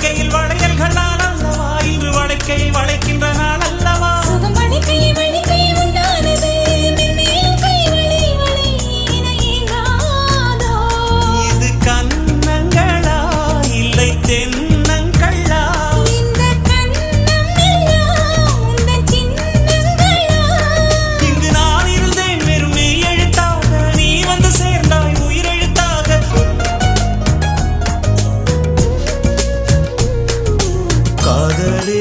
வளைக்கையில் வளையல்கள் நான் அல்லவா இன்று வளைக்கை வளைக்கின்ற நாள் அல்லவா இது கன்னங்களா இல்லை தென்னங்களா இங்கு நான் இருந்தேன் வெறும் மெய் எழுத்தாக நீ வந்து சேர்ந்தாய் உயிரெழுத்தாக காதலே